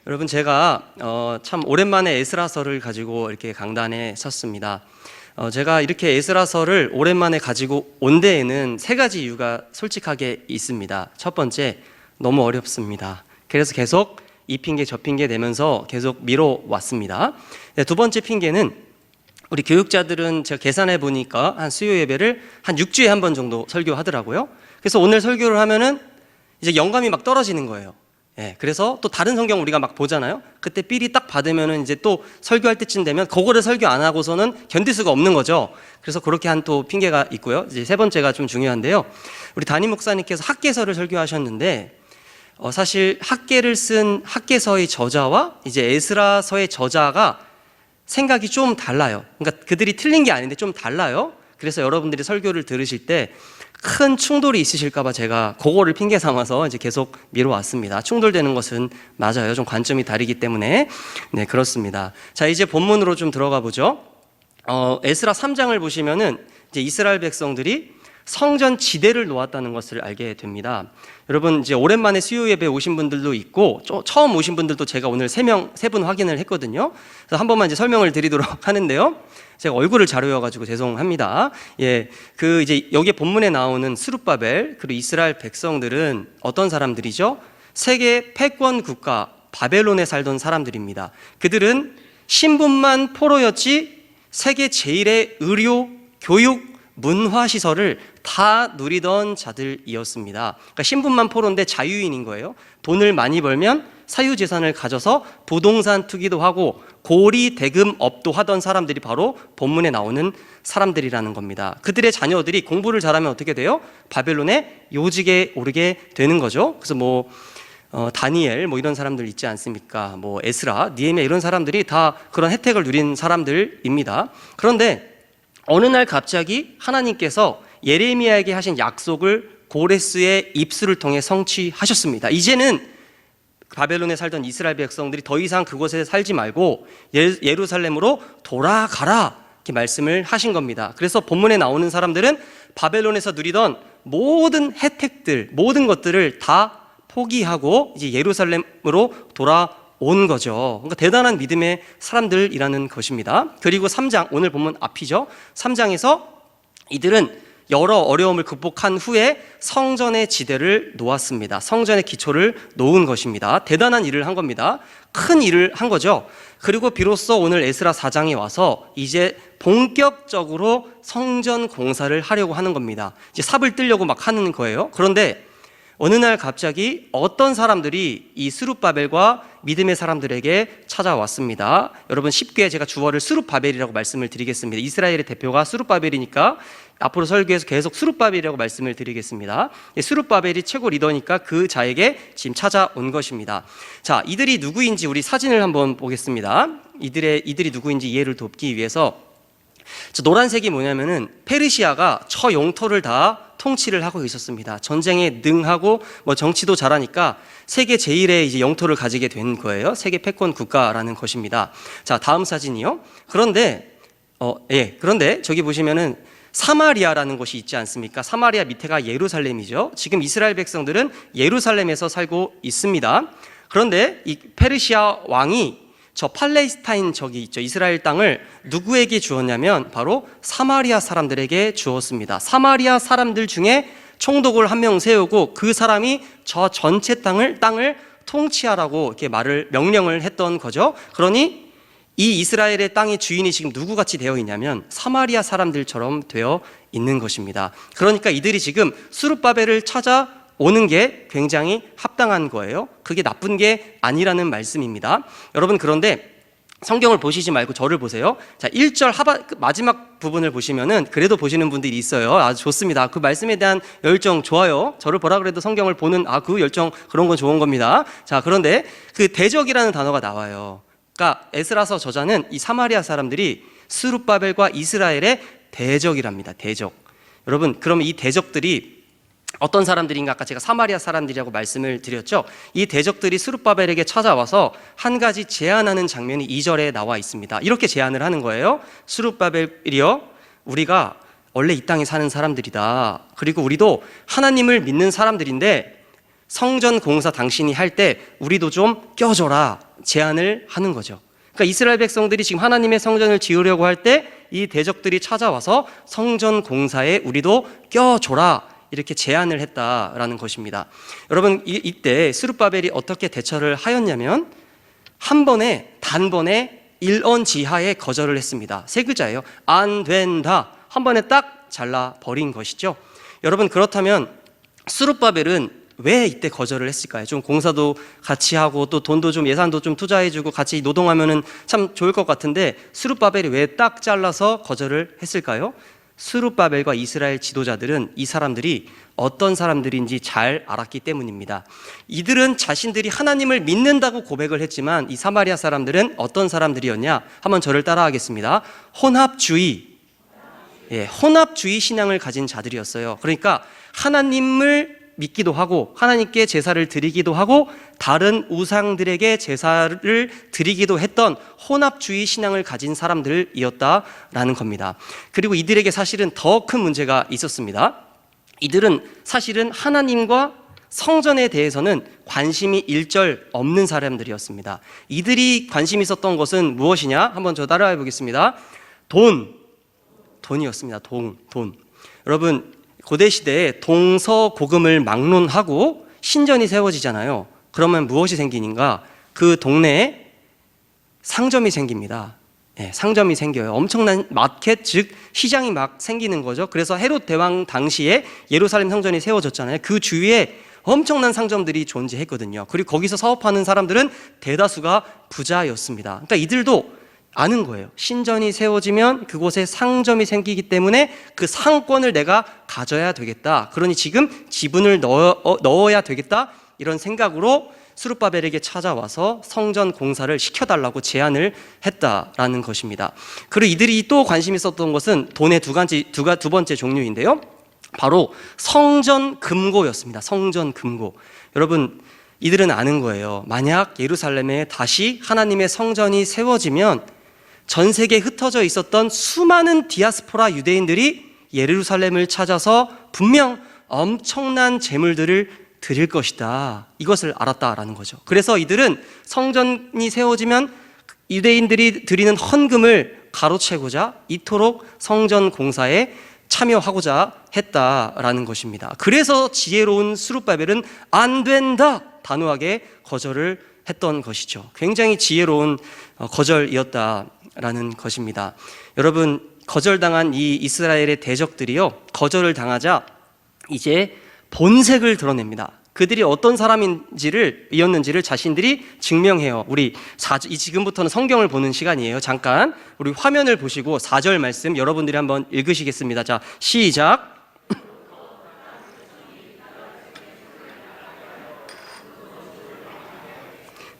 여러분, 제가 참 오랜만에 에스라서를 가지고 이렇게 강단에 섰습니다. 제가 이렇게 에스라서를 오랜만에 가지고 온 데에는 세 가지 이유가 솔직하게 있습니다. 첫 번째, 너무 어렵습니다. 그래서 계속 이 핑계 저 핑계 내면서 계속 미뤄왔습니다. 두 번째 핑계는 우리 교육자들은 제가 계산해 보니까 한 수요 예배를 한 6주에 한 번 정도 설교하더라고요. 그래서 오늘 설교를 하면은 이제 영감이 막 떨어지는 거예요. 그래서 또 다른 성경 우리가 막 보잖아요. 그때 삘이 딱 받으면은 이제 또 설교할 때쯤 되면 그거를 설교 안 하고서는 견딜 수가 없는 거죠. 그래서 그렇게 한 또 핑계가 있고요. 이제 세 번째가 좀 중요한데요. 우리 담임 목사님께서 학개서를 설교하셨는데 사실 학개를 쓴 학개서의 저자와 이제 에스라서의 저자가 생각이 좀 달라요. 그러니까 그들이 틀린 게 아닌데 좀 달라요. 그래서 여러분들이 설교를 들으실 때 큰 충돌이 있으실까봐 제가 그거를 핑계 삼아서 이제 계속 미뤄왔습니다. 충돌되는 것은 맞아요. 좀 관점이 다르기 때문에. 네, 그렇습니다. 자, 이제 본문으로 좀 들어가 보죠. 에스라 3장을 보시면은 이제 이스라엘 백성들이 성전 지대를 놓았다는 것을 알게 됩니다. 여러분, 이제 오랜만에 수요 예배 오신 분들도 있고 처음 오신 분들도 제가 오늘 세 분 확인을 했거든요. 그래서 한 번만 이제 설명을 드리도록 하는데요. 제가 얼굴을 잘 외워가지고 죄송합니다. 그 이제 여기 본문에 나오는 스룹바벨 그리고 이스라엘 백성들은 어떤 사람들이죠? 세계 패권 국가 바벨론에 살던 사람들입니다. 그들은 신분만 포로였지 세계 제일의 의료, 교육, 문화시설을 다 누리던 자들이었습니다. 그러니까 신분만 포로인데 자유인인 거예요. 돈을 많이 벌면 사유재산을 가져서 부동산 투기도 하고 고리 대금업도 하던 사람들이 바로 본문에 나오는 사람들이라는 겁니다. 그들의 자녀들이 공부를 잘하면 어떻게 돼요? 바벨론의 요직에 오르게 되는 거죠. 그래서 다니엘 이런 사람들 있지 않습니까? 에스라, 니에미야 이런 사람들이 다 그런 혜택을 누린 사람들입니다. 그런데 어느 날 갑자기 하나님께서 예레미야에게 하신 약속을 고레스의 입술을 통해 성취하셨습니다. 이제는 바벨론에 살던 이스라엘 백성들이 더 이상 그곳에 살지 말고 예루살렘으로 돌아가라 이렇게 말씀을 하신 겁니다. 그래서 본문에 나오는 사람들은 바벨론에서 누리던 모든 혜택들, 모든 것들을 다 포기하고 이제 예루살렘으로 돌아온 거죠. 그러니까 대단한 믿음의 사람들이라는 것입니다. 그리고 3장, 오늘 본문 앞이죠. 3장에서 이들은 여러 어려움을 극복한 후에 성전의 지대를 놓았습니다. 성전의 기초를 놓은 것입니다. 대단한 일을 한 겁니다. 큰 일을 한 거죠. 그리고 비로소 오늘 에스라 4장에 와서 이제 본격적으로 성전 공사를 하려고 하는 겁니다. 이제 삽을 뜨려고 막 하는 거예요. 그런데 어느 날 갑자기 어떤 사람들이 이 스룹바벨과 믿음의 사람들에게 찾아왔습니다. 여러분, 쉽게 제가 주어를 스룹바벨이라고 말씀을 드리겠습니다. 이스라엘의 대표가 스룹바벨이니까 앞으로 설교에서 계속 스룹바벨이라고 말씀을 드리겠습니다. 스룹바벨이 최고 리더니까 그 자에게 지금 찾아온 것입니다. 자, 이들이 누구인지 우리 사진을 한번 보겠습니다. 이들이 누구인지 이해를 돕기 위해서 노란색이 뭐냐면은 페르시아가 저 영토를 다 통치를 하고 있었습니다. 전쟁에 능하고 정치도 잘하니까 세계 제일의 이제 영토를 가지게 된 거예요. 세계 패권 국가라는 것입니다. 자, 다음 사진이요. 그런데 저기 보시면은 사마리아라는 곳이 있지 않습니까? 사마리아 밑에가 예루살렘이죠. 지금 이스라엘 백성들은 예루살렘에서 살고 있습니다. 그런데 이 페르시아 왕이 저 팔레스타인 저기 있죠. 이스라엘 땅을 누구에게 주었냐면 바로 사마리아 사람들에게 주었습니다. 사마리아 사람들 중에 총독을 한 명 세우고 그 사람이 저 전체 땅을 통치하라고 이렇게 명령을 했던 거죠. 그러니 이 이스라엘의 땅의 주인이 지금 누구같이 되어 있냐면 사마리아 사람들처럼 되어 있는 것입니다. 그러니까 이들이 지금 스룹바벨을 찾아오는 게 굉장히 합당한 거예요. 그게 나쁜 게 아니라는 말씀입니다. 여러분, 그런데 성경을 보시지 말고 저를 보세요. 자, 1절 마지막 부분을 보시면은 그래도 보시는 분들이 있어요. 아주 좋습니다. 그 말씀에 대한 열정 좋아요. 저를 보라 그래도 성경을 보는 그 열정, 그런 건 좋은 겁니다. 자, 그런데 그 대적이라는 단어가 나와요. 그러니까 에스라서 저자는 이 사마리아 사람들이 스룹바벨과 이스라엘의 대적이랍니다. 대적. 여러분, 그러면 이 대적들이 어떤 사람들인가? 아까 제가 사마리아 사람들이라고 말씀을 드렸죠. 이 대적들이 스룹바벨에게 찾아와서 한 가지 제안하는 장면이 2절에 나와 있습니다. 이렇게 제안을 하는 거예요. 스룹바벨이여, 우리가 원래 이 땅에 사는 사람들이다. 그리고 우리도 하나님을 믿는 사람들인데 성전 공사 당신이 할 때 우리도 좀 껴줘라 제안을 하는 거죠. 그러니까 이스라엘 백성들이 지금 하나님의 성전을 지으려고 할 때 이 대적들이 찾아와서 성전 공사에 우리도 껴줘라 이렇게 제안을 했다라는 것입니다. 여러분 이때 스룹바벨이 어떻게 대처를 하였냐면 한 번에 단번에 일언지하에 거절을 했습니다. 세 글자예요. 안 된다. 한 번에 딱 잘라버린 것이죠. 여러분 그렇다면 스룹바벨은 왜 이때 거절을 했을까요? 좀 공사도 같이 하고 또 돈도 좀 예산도 좀 투자해주고 같이 노동하면은 참 좋을 것 같은데 스룹바벨이 왜 딱 잘라서 거절을 했을까요? 스룹바벨과 이스라엘 지도자들은 이 사람들이 어떤 사람들인지 잘 알았기 때문입니다. 이들은 자신들이 하나님을 믿는다고 고백을 했지만 이 사마리아 사람들은 어떤 사람들이었냐? 한번 저를 따라하겠습니다. 혼합주의 신앙을 가진 자들이었어요. 그러니까 하나님을 믿기도 하고 하나님께 제사를 드리기도 하고 다른 우상들에게 제사를 드리기도 했던 혼합주의 신앙을 가진 사람들이었다라는 겁니다. 그리고 이들에게 사실은 더 큰 문제가 있었습니다. 이들은 사실은 하나님과 성전에 대해서는 관심이 일절 없는 사람들이었습니다. 이들이 관심 있었던 것은 무엇이냐? 한번 저 따라해 보겠습니다. 돈이었습니다. 돈. 여러분 고대 시대에 동서고금을 막론하고 신전이 세워지잖아요. 그러면 무엇이 생기는가? 그 동네에 상점이 생깁니다. 상점이 생겨요. 엄청난 마켓, 즉 시장이 막 생기는 거죠. 그래서 헤롯 대왕 당시에 예루살렘 성전이 세워졌잖아요. 그 주위에 엄청난 상점들이 존재했거든요. 그리고 거기서 사업하는 사람들은 대다수가 부자였습니다. 그러니까 이들도 아는 거예요. 신전이 세워지면 그곳에 상점이 생기기 때문에 그 상권을 내가 가져야 되겠다. 그러니 지금 지분을 넣어야 되겠다. 이런 생각으로 스룹바벨에게 찾아와서 성전 공사를 시켜달라고 제안을 했다라는 것입니다. 그리고 이들이 또 관심 있었던 것은 돈의 두 번째 종류인데요. 바로 성전 금고였습니다. 성전 금고. 여러분 이들은 아는 거예요. 만약 예루살렘에 다시 하나님의 성전이 세워지면 전 세계에 흩어져 있었던 수많은 디아스포라 유대인들이 예루살렘을 찾아서 분명 엄청난 재물들을 드릴 것이다. 이것을 알았다라는 거죠. 그래서 이들은 성전이 세워지면 유대인들이 드리는 헌금을 가로채고자 이토록 성전 공사에 참여하고자 했다라는 것입니다. 그래서 지혜로운 스룹바벨은 안 된다 단호하게 거절을 했던 것이죠. 굉장히 지혜로운 거절이었다라는 것입니다. 여러분 거절당한 이 이스라엘의 대적들이요 거절을 당하자 이제 본색을 드러냅니다. 그들이 어떤 사람이었는지를 자신들이 증명해요. 우리 지금부터는 성경을 보는 시간이에요. 잠깐 우리 화면을 보시고 4절 말씀 여러분들이 한번 읽으시겠습니다. 자, 시작.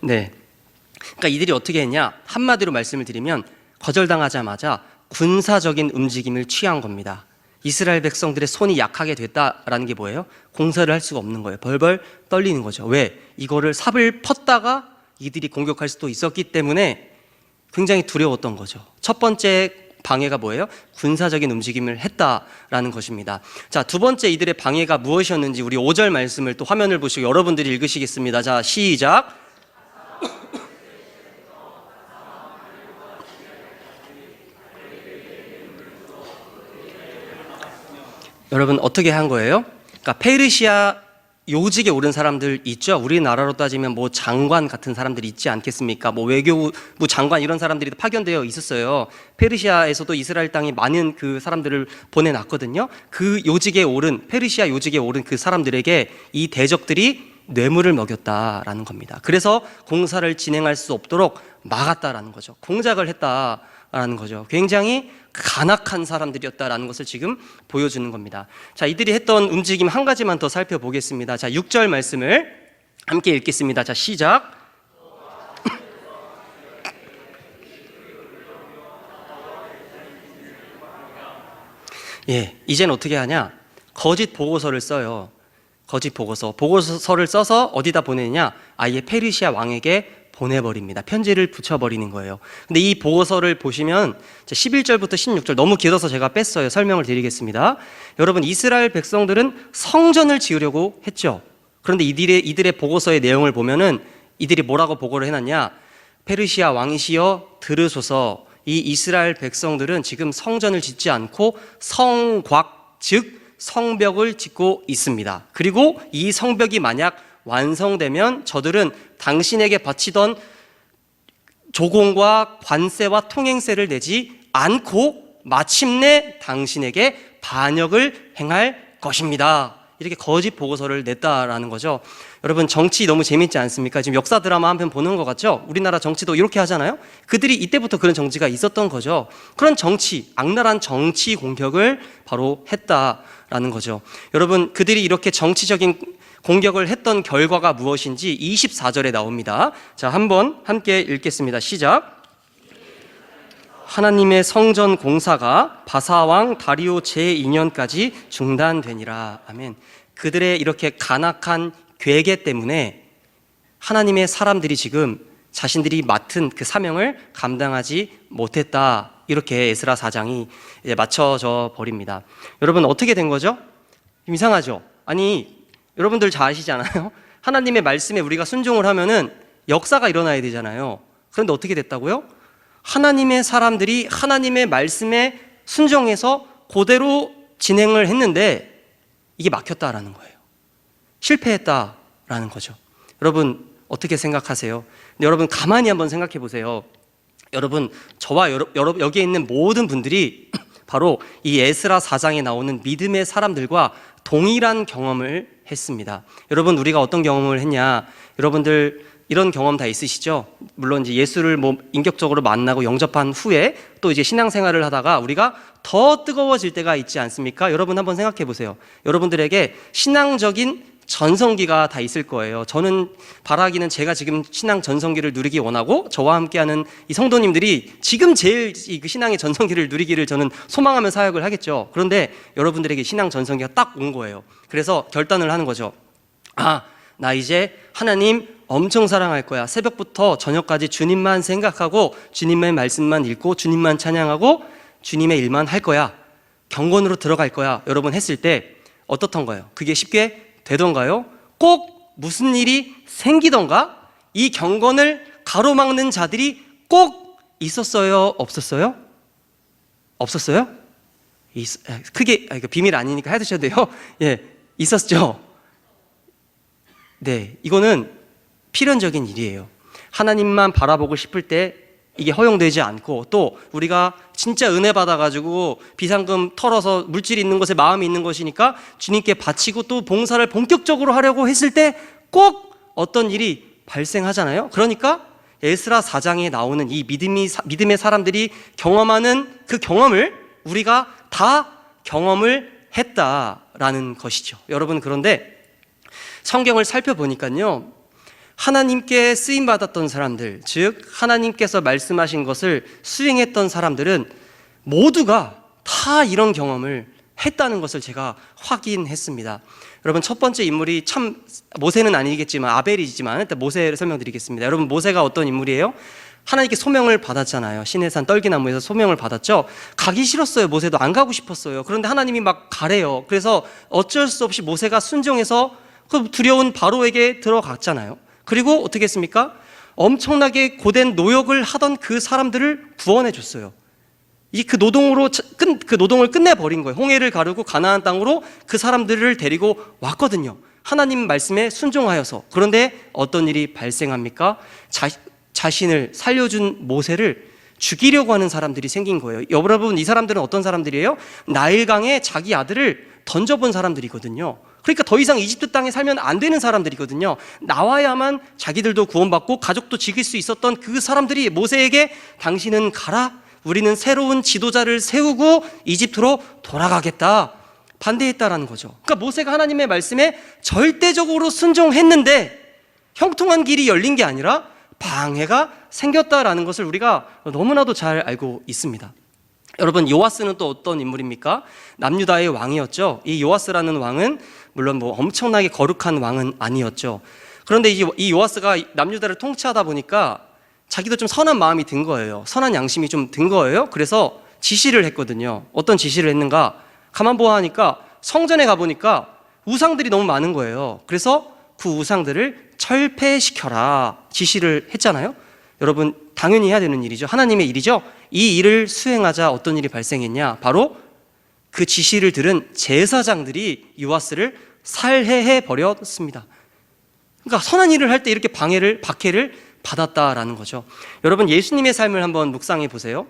네. 그러니까 이들이 어떻게 했냐? 한마디로 말씀을 드리면 거절당하자마자 군사적인 움직임을 취한 겁니다. 이스라엘 백성들의 손이 약하게 됐다라는 게 뭐예요? 공사를 할 수가 없는 거예요. 벌벌 떨리는 거죠. 왜? 이거를 삽을 펐다가 이들이 공격할 수도 있었기 때문에 굉장히 두려웠던 거죠. 첫 번째 방해가 뭐예요? 군사적인 움직임을 했다라는 것입니다. 자, 두 번째 이들의 방해가 무엇이었는지 우리 5절 말씀을 또 화면을 보시고 여러분들이 읽으시겠습니다. 자, 시작. 여러분 어떻게 한 거예요? 그러니까 페르시아 요직에 오른 사람들 있죠. 우리나라로 따지면 뭐 장관 같은 사람들이 있지 않겠습니까? 뭐 외교부 장관 이런 사람들이 파견되어 있었어요. 페르시아에서도 이스라엘 땅에 많은 그 사람들을 보내놨거든요. 그 요직에 오른 페르시아 요직에 오른 그 사람들에게 이 대적들이 뇌물을 먹였다라는 겁니다. 그래서 공사를 진행할 수 없도록 막았다라는 거죠. 공작을 했다라는 거죠. 굉장히 간악한 사람들이었다라는 것을 지금 보여주는 겁니다. 자, 이들이 했던 움직임 한 가지만 더 살펴보겠습니다. 자, 6절 말씀을 함께 읽겠습니다. 자, 시작. 예, 이제는 어떻게 하냐? 거짓 보고서를 써요. 거짓 보고서를 써서 어디다 보내냐? 아예 페르시아 왕에게 보내버립니다. 편지를 붙여버리는 거예요. 근데 이 보고서를 보시면 11절부터 16절 너무 길어서 제가 뺐어요. 설명을 드리겠습니다. 여러분 이스라엘 백성들은 성전을 지으려고 했죠. 그런데 이들의 보고서의 내용을 보면은 이들이 뭐라고 보고를 해놨냐? 페르시아 왕이시여 들으소서, 이 이스라엘 백성들은 지금 성전을 짓지 않고 성곽, 즉 성벽을 짓고 있습니다. 그리고 이 성벽이 만약 완성되면 저들은 당신에게 바치던 조공과 관세와 통행세를 내지 않고 마침내 당신에게 반역을 행할 것입니다. 이렇게 거짓 보고서를 냈다라는 거죠. 여러분, 정치 너무 재밌지 않습니까? 지금 역사 드라마 한 편 보는 것 같죠? 우리나라 정치도 이렇게 하잖아요. 그들이 이때부터 그런 정치가 있었던 거죠. 그런 정치, 악랄한 정치 공격을 바로 했다라는 거죠. 여러분, 그들이 이렇게 정치적인 공격을 했던 결과가 무엇인지 24절에 나옵니다. 자, 한번 함께 읽겠습니다. 시작. 하나님의 성전 공사가 바사왕 다리오 제2년까지 중단되니라. 아멘. 그들의 이렇게 간악한 괴계 때문에 하나님의 사람들이 지금 자신들이 맡은 그 사명을 감당하지 못했다. 이렇게 에스라 4장이 이제 맞춰져 버립니다. 여러분, 어떻게 된 거죠? 좀 이상하죠? 아니, 여러분들 잘 아시지 않아요? 하나님의 말씀에 우리가 순종을 하면은 역사가 일어나야 되잖아요. 그런데 어떻게 됐다고요? 하나님의 사람들이 하나님의 말씀에 순종해서 그대로 진행을 했는데 이게 막혔다라는 거예요. 실패했다라는 거죠. 여러분, 어떻게 생각하세요? 근데 여러분, 가만히 한번 생각해 보세요. 여러분, 저와 여기에 있는 모든 분들이 바로 이 에스라 4장에 나오는 믿음의 사람들과 동일한 경험을 했습니다. 여러분, 우리가 어떤 경험을 했냐? 여러분들 이런 경험 다 있으시죠? 물론 이제 예수를 인격적으로 만나고 영접한 후에 또 이제 신앙생활을 하다가 우리가 더 뜨거워질 때가 있지 않습니까? 여러분 한번 생각해 보세요. 여러분들에게 신앙적인 전성기가 다 있을 거예요. 저는 바라기는 제가 지금 신앙 전성기를 누리기 원하고 저와 함께하는 이 성도님들이 지금 제일 그 신앙의 전성기를 누리기를 저는 소망하며 사역을 하겠죠. 그런데 여러분들에게 신앙 전성기가 딱 온 거예요. 그래서 결단을 하는 거죠. 나 이제 하나님 엄청 사랑할 거야. 새벽부터 저녁까지 주님만 생각하고 주님의 말씀만 읽고 주님만 찬양하고 주님의 일만 할 거야. 경건으로 들어갈 거야. 여러분 했을 때 어떻던가요? 그게 쉽게 되던가요? 꼭 무슨 일이 생기던가? 이 경건을 가로막는 자들이 꼭 있었어요? 없었어요? 없었어요? 크게 비밀 아니니까 해두셔도 돼요. 예, 있었죠. 네, 이거는 필연적인 일이에요. 하나님만 바라보고 싶을 때 이게 허용되지 않고, 또 우리가 진짜 은혜 받아가지고 비상금 털어서 물질이 있는 곳에 마음이 있는 것이니까 주님께 바치고 또 봉사를 본격적으로 하려고 했을 때 꼭 어떤 일이 발생하잖아요. 그러니까 에스라 4장에 나오는 이 믿음의 사람들이 경험하는 그 경험을 우리가 다 경험을 했다라는 것이죠. 여러분, 그런데 성경을 살펴보니까요, 하나님께 쓰임받았던 사람들, 즉 하나님께서 말씀하신 것을 수행했던 사람들은 모두가 다 이런 경험을 했다는 것을 제가 확인했습니다. 여러분, 첫 번째 인물이 참 모세는 아니겠지만 아벨이지만 일단 모세를 설명드리겠습니다. 여러분, 모세가 어떤 인물이에요? 하나님께 소명을 받았잖아요. 시내산 떨기나무에서 소명을 받았죠. 가기 싫었어요. 모세도 안 가고 싶었어요. 그런데 하나님이 막 가래요. 그래서 어쩔 수 없이 모세가 순종해서 그 두려운 바로에게 들어갔잖아요. 그리고 어떻게 했습니까? 엄청나게 고된 노역을 하던 그 사람들을 구원해 줬어요. 그 노동을 끝내버린 거예요. 홍해를 가르고 가나안 땅으로 그 사람들을 데리고 왔거든요. 하나님 말씀에 순종하여서. 그런데 어떤 일이 발생합니까? 자신을 살려준 모세를 죽이려고 하는 사람들이 생긴 거예요. 여러분, 이 사람들은 어떤 사람들이에요? 나일강에 자기 아들을 던져본 사람들이거든요. 그러니까 더 이상 이집트 땅에 살면 안 되는 사람들이거든요. 나와야만 자기들도 구원받고 가족도 지킬 수 있었던 그 사람들이 모세에게 당신은 가라, 우리는 새로운 지도자를 세우고 이집트로 돌아가겠다, 반대했다라는 거죠. 그러니까 모세가 하나님의 말씀에 절대적으로 순종했는데 형통한 길이 열린 게 아니라 방해가 생겼다라는 것을 우리가 너무나도 잘 알고 있습니다. 여러분, 요아스는 또 어떤 인물입니까? 남유다의 왕이었죠. 이 요아스라는 왕은 물론 엄청나게 거룩한 왕은 아니었죠. 그런데 이 요아스가 남유다를 통치하다 보니까 자기도 좀 선한 마음이 든 거예요. 선한 양심이 좀 든 거예요. 그래서 지시를 했거든요. 어떤 지시를 했는가? 가만 보아하니까 성전에 가보니까 우상들이 너무 많은 거예요. 그래서 그 우상들을 철폐시켜라 지시를 했잖아요. 여러분 당연히 해야 되는 일이죠. 하나님의 일이죠. 이 일을 수행하자 어떤 일이 발생했냐? 바로 그 지시를 들은 제사장들이 요아스를 살해해 버렸습니다. 그러니까 선한 일을 할 때 이렇게 박해를 받았다라는 거죠. 여러분 예수님의 삶을 한번 묵상해 보세요.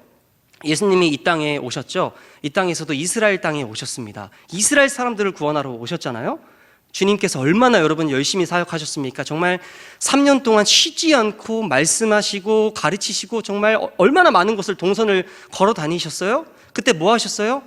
예수님이 이 땅에 오셨죠. 이 땅에서도 이스라엘 땅에 오셨습니다. 이스라엘 사람들을 구원하러 오셨잖아요. 주님께서 얼마나 여러분 열심히 사역하셨습니까? 정말 3년 동안 쉬지 않고 말씀하시고 가르치시고 정말 얼마나 많은 것을 동선을 걸어 다니셨어요? 그때 뭐 하셨어요?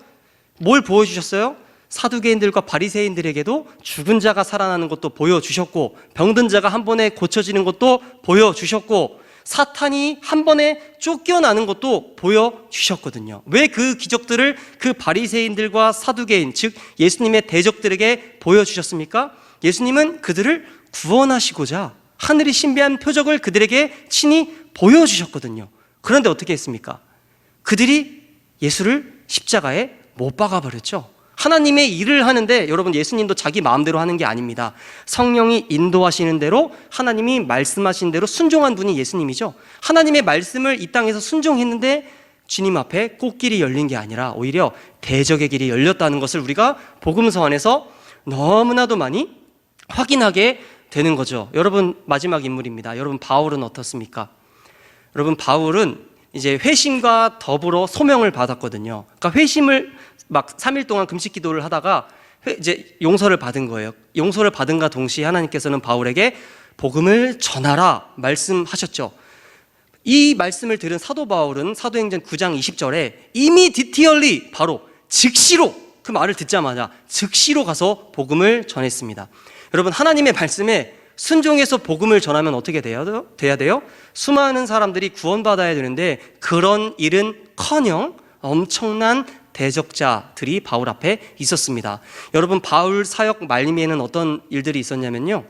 뭘 보여주셨어요? 사두개인들과 바리새인들에게도 죽은 자가 살아나는 것도 보여주셨고, 병든 자가 한 번에 고쳐지는 것도 보여주셨고, 사탄이 한 번에 쫓겨나는 것도 보여주셨거든요. 왜 그 기적들을 그 바리새인들과 사두개인, 즉 예수님의 대적들에게 보여주셨습니까? 예수님은 그들을 구원하시고자 하늘이 신비한 표적을 그들에게 친히 보여주셨거든요. 그런데 어떻게 했습니까? 그들이 예수를 십자가에 못 박아버렸죠. 하나님의 일을 하는데 여러분 예수님도 자기 마음대로 하는 게 아닙니다. 성령이 인도하시는 대로 하나님이 말씀하신 대로 순종한 분이 예수님이죠. 하나님의 말씀을 이 땅에서 순종했는데 주님 앞에 꽃길이 열린 게 아니라 오히려 대적의 길이 열렸다는 것을 우리가 복음서 안에서 너무나도 많이 확인하게 되는 거죠. 여러분 마지막 인물입니다. 여러분 바울은 어떻습니까? 여러분 바울은 이제 회심과 더불어 소명을 받았거든요. 그러니까 회심을 막 3일 동안 금식 기도를 하다가 이제 용서를 받은 거예요. 용서를 받은과 동시에 하나님께서는 바울에게 복음을 전하라 말씀하셨죠. 이 말씀을 들은 사도 바울은 사도행전 9장 20절에 이미디티얼리 바로 즉시로 그 말을 듣자마자 즉시로 가서 복음을 전했습니다. 여러분 하나님의 말씀에 순종해서 복음을 전하면 어떻게 돼야 돼요? 수많은 사람들이 구원받아야 되는데 그런 일은커녕 엄청난 대적자들이 바울 앞에 있었습니다. 여러분 바울 사역 말미에는 어떤 일들이 있었냐면요,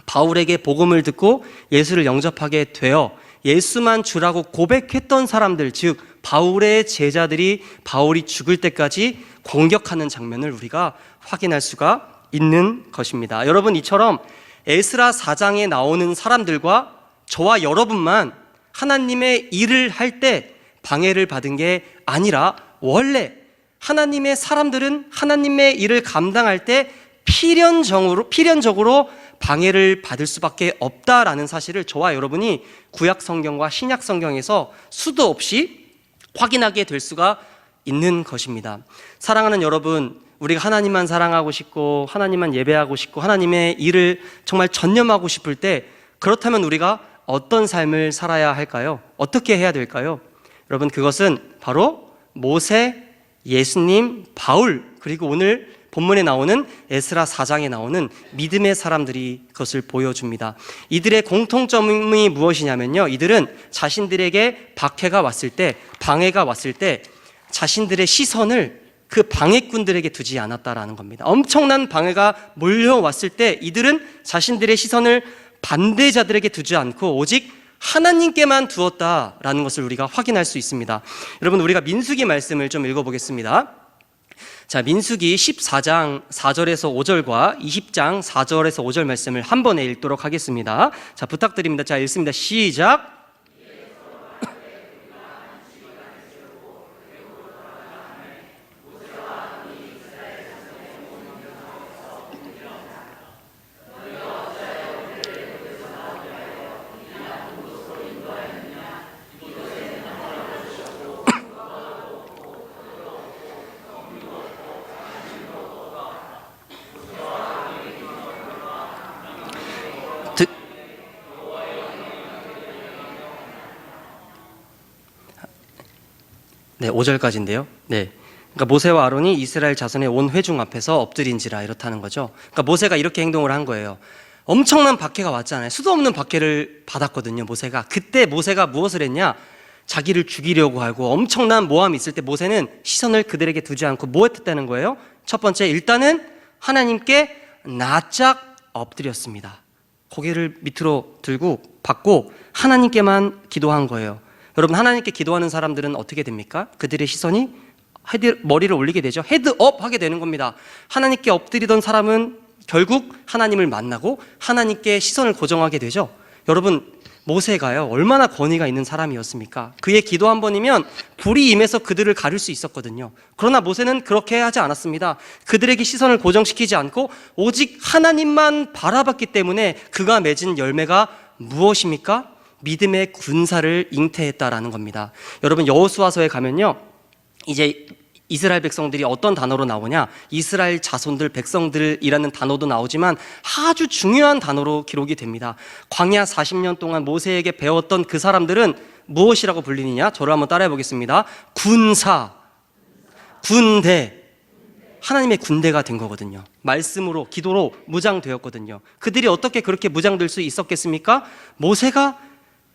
바울에게 복음을 듣고 예수를 영접하게 되어 예수만 주라고 고백했던 사람들, 즉 바울의 제자들이 바울이 죽을 때까지 공격하는 장면을 우리가 확인할 수가 있는 것입니다. 여러분 이처럼 에스라 4장에 나오는 사람들과 저와 여러분만 하나님의 일을 할 때 방해를 받은 게 아니라 원래 하나님의 사람들은 하나님의 일을 감당할 때 필연적으로 방해를 받을 수밖에 없다라는 사실을 저와 여러분이 구약 성경과 신약 성경에서 수도 없이 확인하게 될 수가 있는 것입니다. 사랑하는 여러분, 우리가 하나님만 사랑하고 싶고 하나님만 예배하고 싶고 하나님의 일을 정말 전념하고 싶을 때 그렇다면 우리가 어떤 삶을 살아야 할까요? 어떻게 해야 될까요? 여러분 그것은 바로 모세, 예수님, 바울, 그리고 오늘 본문에 나오는 에스라 4장에 나오는 믿음의 사람들이 그것을 보여줍니다. 이들의 공통점이 무엇이냐면요, 이들은 자신들에게 박해가 왔을 때, 방해가 왔을 때 자신들의 시선을 그 방해꾼들에게 두지 않았다라는 겁니다. 엄청난 방해가 몰려왔을 때 이들은 자신들의 시선을 반대자들에게 두지 않고 오직 하나님께만 두었다라는 것을 우리가 확인할 수 있습니다. 여러분 우리가 민수기 말씀을 좀 읽어보겠습니다. 자, 민수기 14장 4절에서 5절과 20장 4절에서 5절 말씀을 한 번에 읽도록 하겠습니다. 자, 부탁드립니다. 자, 읽습니다. 시작. 네, 5절까지인데요. 네. 그러니까 모세와 아론이 이스라엘 자손의 온 회중 앞에서 엎드린지라 이렇다는 거죠. 그러니까 모세가 이렇게 행동을 한 거예요. 엄청난 박해가 왔잖아요. 수도 없는 박해를 받았거든요, 모세가. 그때 모세가 무엇을 했냐? 자기를 죽이려고 하고 엄청난 모함이 있을 때 모세는 시선을 그들에게 두지 않고 뭐 했다는 거예요? 첫 번째, 일단은 하나님께 납작 엎드렸습니다. 고개를 밑으로 들고 받고 하나님께만 기도한 거예요. 여러분 하나님께 기도하는 사람들은 어떻게 됩니까? 그들의 시선이 머리를 올리게 되죠. 헤드업 하게 되는 겁니다. 하나님께 엎드리던 사람은 결국 하나님을 만나고 하나님께 시선을 고정하게 되죠. 여러분, 모세가요 얼마나 권위가 있는 사람이었습니까? 그의 기도 한 번이면 불이 임해서 그들을 가릴 수 있었거든요. 그러나 모세는 그렇게 하지 않았습니다. 그들에게 시선을 고정시키지 않고 오직 하나님만 바라봤기 때문에 그가 맺은 열매가 무엇입니까? 믿음의 군사를 잉태했다라는 겁니다. 여러분, 여호수아서에 가면요 이제 이스라엘 백성들이 어떤 단어로 나오냐, 이스라엘 자손들, 백성들이라는 단어도 나오지만 아주 중요한 단어로 기록이 됩니다. 광야 40년 동안 모세에게 배웠던 그 사람들은 무엇이라고 불리느냐? 저를 한번 따라해 보겠습니다. 군사, 군대, 하나님의 군대가 된 거거든요. 말씀으로, 기도로 무장되었거든요. 그들이 어떻게 그렇게 무장될 수 있었겠습니까? 모세가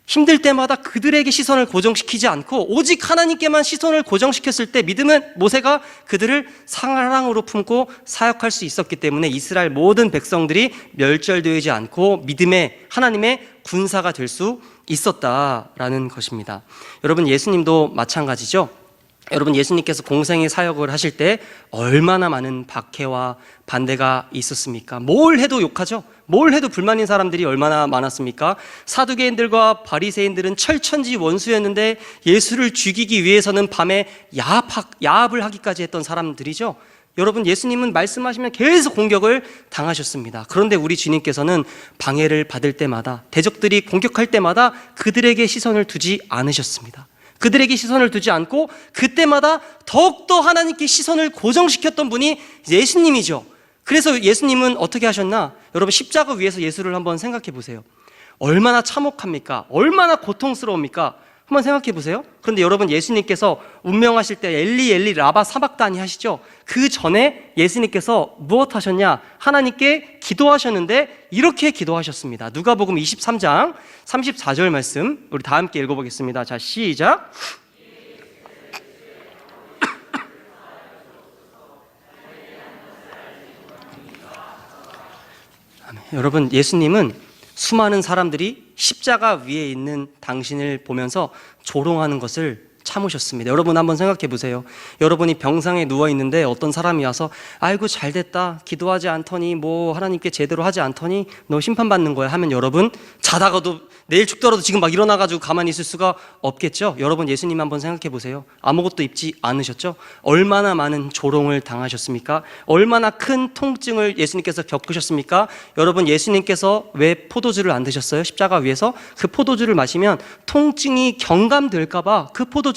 힘들 때마다 그들에게 시선을 고정시키지 않고 오직 하나님께만 시선을 고정시켰을 때 믿음은 모세가 그들을 사랑으로 품고 사역할 수 있었기 때문에 이스라엘 모든 백성들이 멸절되지 않고 믿음의 하나님의 군사가 될 수 있었다라는 것입니다. 여러분, 예수님도 마찬가지죠. 여러분, 예수님께서 공생의 사역을 하실 때 얼마나 많은 박해와 반대가 있었습니까? 뭘 해도 욕하죠. 뭘 해도 불만인 사람들이 얼마나 많았습니까? 사두개인들과 바리새인들은 철천지 원수였는데 예수를 죽이기 위해서는 밤에 야합을 하기까지 했던 사람들이죠. 여러분, 예수님은 말씀하시면 계속 공격을 당하셨습니다. 그런데 우리 주님께서는 방해를 받을 때마다, 대적들이 공격할 때마다 그들에게 시선을 두지 않으셨습니다. 그들에게 시선을 두지 않고 그때마다 더욱더 하나님께 시선을 고정시켰던 분이 예수님이죠. 그래서 예수님은 어떻게 하셨나? 여러분, 십자가 위에서 예수를 한번 생각해 보세요. 얼마나 참혹합니까? 얼마나 고통스러웁니까? 한번 생각해 보세요. 그런데 여러분, 예수님께서 운명하실 때 엘리 엘리 라바 사박다니 하시죠. 그 전에 예수님께서 무엇 하셨냐? 하나님께 기도하셨는데 이렇게 기도하셨습니다. 누가복음 23장 34절 말씀 우리 다 함께 읽어보겠습니다. 자, 시작. 여러분, 예수님은 수많은 사람들이 십자가 위에 있는 당신을 보면서 조롱하는 것을 참으셨습니다. 여러분, 한번 생각해 보세요. 여러분이 병상에 누워 있는데 어떤 사람이 와서 아이고 잘됐다, 기도하지 않더니 뭐 하나님께 제대로 하지 않더니 너 심판받는 거야 하면 여러분, 자다가도 내일 죽더라도 지금 막 일어나가지고 가만히 있을 수가 없겠죠. 여러분, 예수님 한번 생각해 보세요. 아무것도 입지 않으셨죠? 얼마나 많은 조롱을 당하셨습니까? 얼마나 큰 통증을 예수님께서 겪으셨습니까? 여러분, 예수님께서 왜 포도주를 안 드셨어요? 십자가 위에서 그 포도주를 마시면 통증이 경감될까봐 그 포도주를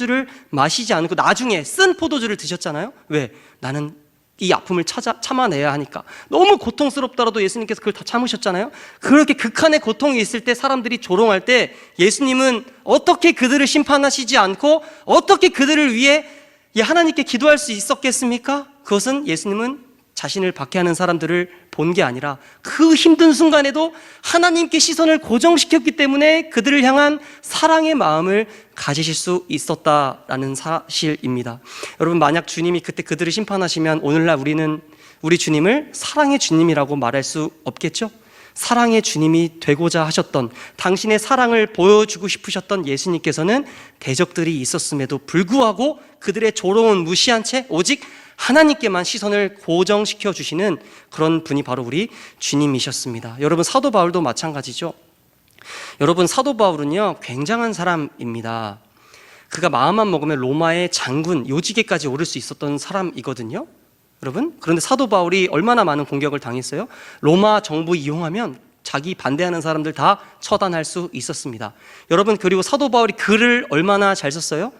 마시지 않고 나중에 쓴 포도주를 드셨잖아요. 왜? 나는 이 아픔을 참아내야 하니까. 너무 고통스럽더라도 예수님께서 그걸 다 참으셨잖아요. 그렇게 극한의 고통이 있을 때 사람들이 조롱할 때 예수님은 어떻게 그들을 심판하시지 않고 어떻게 그들을 위해 하나님께 기도할 수 있었겠습니까? 그것은 예수님은 자신을 박해하는 사람들을 본 게 아니라 그 힘든 순간에도 하나님께 시선을 고정시켰기 때문에 그들을 향한 사랑의 마음을 가지실 수 있었다라는 사실입니다. 여러분, 만약 주님이 그때 그들을 심판하시면 오늘날 우리 주님을 사랑의 주님이라고 말할 수 없겠죠? 사랑의 주님이 되고자 하셨던, 당신의 사랑을 보여주고 싶으셨던 예수님께서는 대적들이 있었음에도 불구하고 그들의 조롱은 무시한 채 오직 하나님께만 시선을 고정시켜 주시는 그런 분이 바로 우리 주님이셨습니다. 여러분, 사도 바울도 마찬가지죠. 여러분, 사도 바울은요 굉장한 사람입니다. 그가 마음만 먹으면 로마의 장군, 요직에까지 오를 수 있었던 사람이거든요. 여러분, 그런데 사도 바울이 얼마나 많은 공격을 당했어요? 로마 정부 이용하면 자기 반대하는 사람들 다 처단할 수 있었습니다. 여러분, 그리고 사도 바울이 글을 얼마나 잘 썼어요?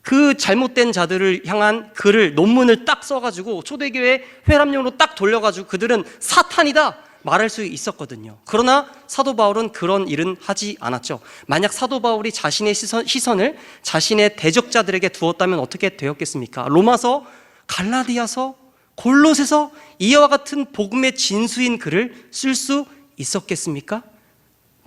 그 잘못된 자들을 향한 글을, 논문을 딱 써가지고 초대교회 회람용으로 딱 돌려가지고 그들은 사탄이다 말할 수 있었거든요. 그러나 사도 바울은 그런 일은 하지 않았죠. 만약 사도 바울이 자신의 시선을 자신의 대적자들에게 두었다면 어떻게 되었겠습니까? 로마서, 갈라디아서, 골로새서 이와 같은 복음의 진수인 글을 쓸 수 있었겠습니까?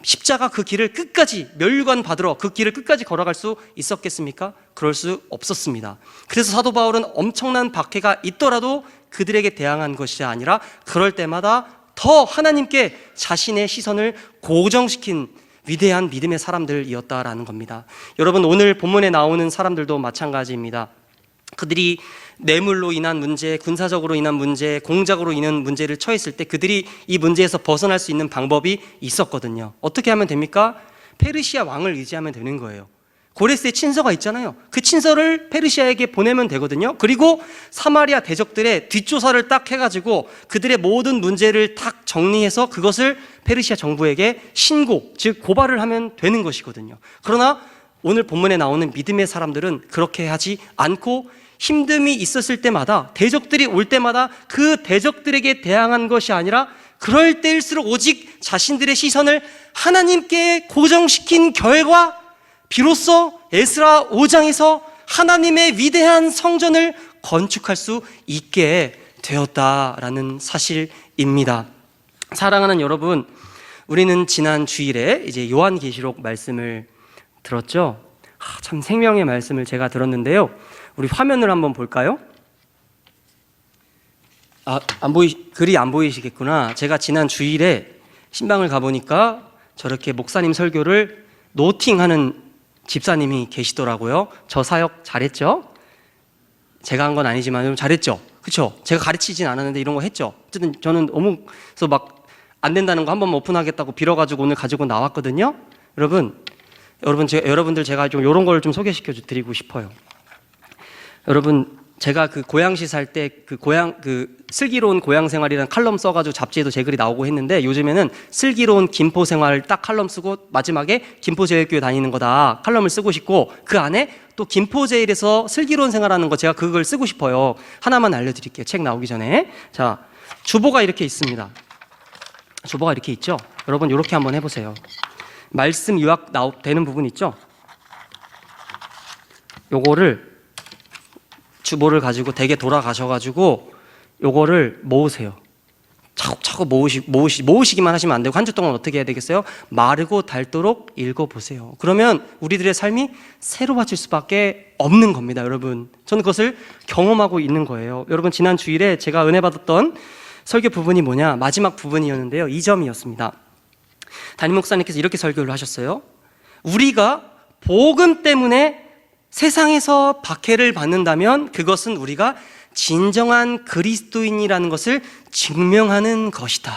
십자가 그 길을 끝까지 멸관 받으러 그 길을 끝까지 걸어갈 수 있었겠습니까? 그럴 수 없었습니다. 그래서 사도 바울은 엄청난 박해가 있더라도 그들에게 대항한 것이 아니라 그럴 때마다 더 하나님께 자신의 시선을 고정시킨 위대한 믿음의 사람들이었다라는 겁니다. 여러분, 오늘 본문에 나오는 사람들도 마찬가지입니다. 그들이 뇌물로 인한 문제, 군사적으로 인한 문제, 공작으로 인한 문제를 처했을 때 그들이 이 문제에서 벗어날 수 있는 방법이 있었거든요. 어떻게 하면 됩니까? 페르시아 왕을 의지하면 되는 거예요. 고레스의 친서가 있잖아요. 그 친서를 페르시아에게 보내면 되거든요. 그리고 사마리아 대적들의 뒷조사를 딱 해가지고 그들의 모든 문제를 딱 정리해서 그것을 페르시아 정부에게 신고, 즉 고발을 하면 되는 것이거든요. 그러나 오늘 본문에 나오는 믿음의 사람들은 그렇게 하지 않고 힘듦이 있었을 때마다, 대적들이 올 때마다 그 대적들에게 대항한 것이 아니라 그럴 때일수록 오직 자신들의 시선을 하나님께 고정시킨 결과 비로소 에스라 5장에서 하나님의 위대한 성전을 건축할 수 있게 되었다라는 사실입니다. 사랑하는 여러분, 우리는 지난 주일에 이제 요한계시록 말씀을 들었죠. 참 생명의 말씀을 제가 들었는데요. 우리 화면을 한번 볼까요? 글이 안 보이시겠구나. 제가 지난 주일에 신방을 가보니까 저렇게 목사님 설교를 노팅하는 집사님이 계시더라고요. 저 사역 잘했죠? 제가 한 건 아니지만 잘했죠? 그렇죠? 제가 가르치진 않았는데 이런 거 했죠? 어쨌든 저는 어묵에서 막 안 된다는 거 한 번만 오픈하겠다고 빌어가지고 오늘 가지고 나왔거든요. 여러분들 제가 좀 이런 걸 좀 소개시켜 드리고 싶어요. 여러분, 제가 그 고양시 살 때 그 슬기로운 고향 생활이라는 칼럼 써가지고 잡지에도 제 글이 나오고 했는데, 요즘에는 슬기로운 김포 생활 딱 칼럼 쓰고 마지막에 김포제일교회 다니는 거다 칼럼을 쓰고 싶고, 그 안에 또 김포제일에서 슬기로운 생활하는 거 제가 그걸 쓰고 싶어요. 하나만 알려드릴게요. 책 나오기 전에. 자, 주보가 이렇게 있습니다. 주보가 이렇게 있죠. 여러분 이렇게 한번 해보세요. 말씀 요약 되는 부분 있죠. 요거를 주보를 가지고 댁에 돌아가셔가지고 요거를 모으세요. 차곡차곡 모으시기만 하시면 안 되고, 한 주 동안 어떻게 해야 되겠어요? 마르고 닳도록 읽어보세요. 그러면 우리들의 삶이 새로워질 수밖에 없는 겁니다. 여러분, 저는 그것을 경험하고 있는 거예요. 여러분, 지난 주일에 제가 은혜 받았던 설교 부분이 뭐냐, 마지막 부분이었는데요, 2점이었습니다. 담임 목사님께서 이렇게 설교를 하셨어요. 우리가 복음 때문에 세상에서 박해를 받는다면 그것은 우리가 진정한 그리스도인이라는 것을 증명하는 것이다.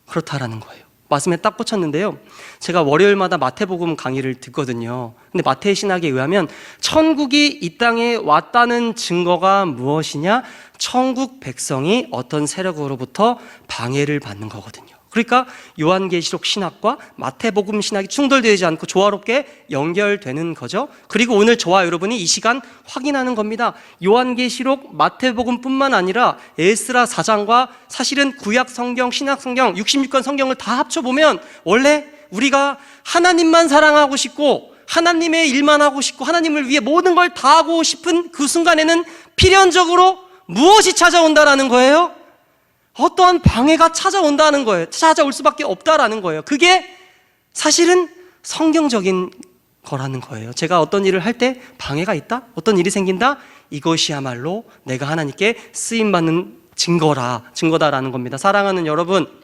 그렇다라는 거예요. 말씀에 딱 꽂혔는데요. 제가 월요일마다 마태복음 강의를 듣거든요. 근데 마태의 신학에 의하면 천국이 이 땅에 왔다는 증거가 무엇이냐? 천국 백성이 어떤 세력으로부터 방해를 받는 거거든요. 그러니까 요한계시록 신학과 마태복음 신학이 충돌되지 않고 조화롭게 연결되는 거죠. 그리고 오늘 저와 여러분이 이 시간 확인하는 겁니다. 요한계시록, 마태복음뿐만 아니라 에스라 4장과 사실은 구약 성경, 신약 성경, 66권 성경을 다 합쳐보면 원래 우리가 하나님만 사랑하고 싶고 하나님의 일만 하고 싶고 하나님을 위해 모든 걸 다 하고 싶은 그 순간에는 필연적으로 무엇이 찾아온다라는 거예요? 어떠한 방해가 찾아온다는 거예요. 찾아올 수밖에 없다라는 거예요. 그게 사실은 성경적인 거라는 거예요. 제가 어떤 일을 할 때 방해가 있다? 어떤 일이 생긴다? 이것이야말로 내가 하나님께 쓰임받는 증거다라는 겁니다. 사랑하는 여러분,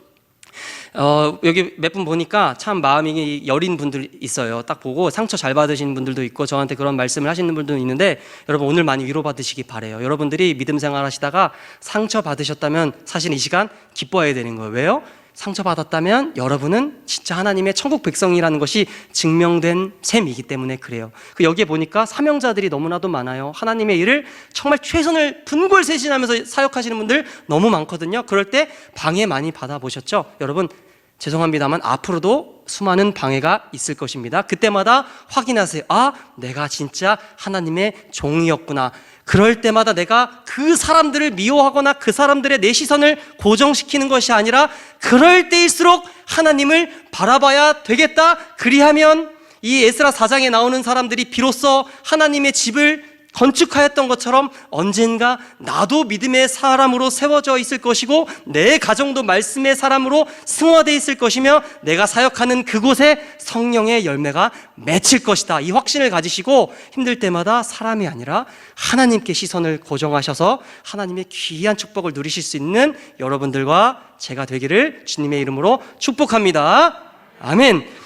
여기 몇 분 보니까 참 마음이 여린 분들 있어요. 딱 보고 상처 잘 받으신 분들도 있고 저한테 그런 말씀을 하시는 분들도 있는데, 여러분 오늘 많이 위로받으시기 바래요. 여러분들이 믿음 생활 하시다가 상처 받으셨다면 사실 이 시간 기뻐해야 되는 거예요. 왜요? 상처 받았다면 여러분은 진짜 하나님의 천국 백성이라는 것이 증명된 셈이기 때문에 그래요. 여기에 보니까 사명자들이 너무나도 많아요. 하나님의 일을 정말 최선을 분골쇄신하면서 사역하시는 분들 너무 많거든요. 그럴 때 방해 많이 받아보셨죠? 여러분 죄송합니다만 앞으로도 수많은 방해가 있을 것입니다. 그때마다 확인하세요. 아, 내가 진짜 하나님의 종이었구나. 그럴 때마다 내가 그 사람들을 미워하거나 그 사람들의 내 시선을 고정시키는 것이 아니라 그럴 때일수록 하나님을 바라봐야 되겠다. 그리하면 이 에스라 4장에 나오는 사람들이 비로소 하나님의 집을 건축하였던 것처럼 언젠가 나도 믿음의 사람으로 세워져 있을 것이고 내 가정도 말씀의 사람으로 승화되어 있을 것이며 내가 사역하는 그곳에 성령의 열매가 맺힐 것이다. 이 확신을 가지시고 힘들 때마다 사람이 아니라 하나님께 시선을 고정하셔서 하나님의 귀한 축복을 누리실 수 있는 여러분들과 제가 되기를 주님의 이름으로 축복합니다. 아멘.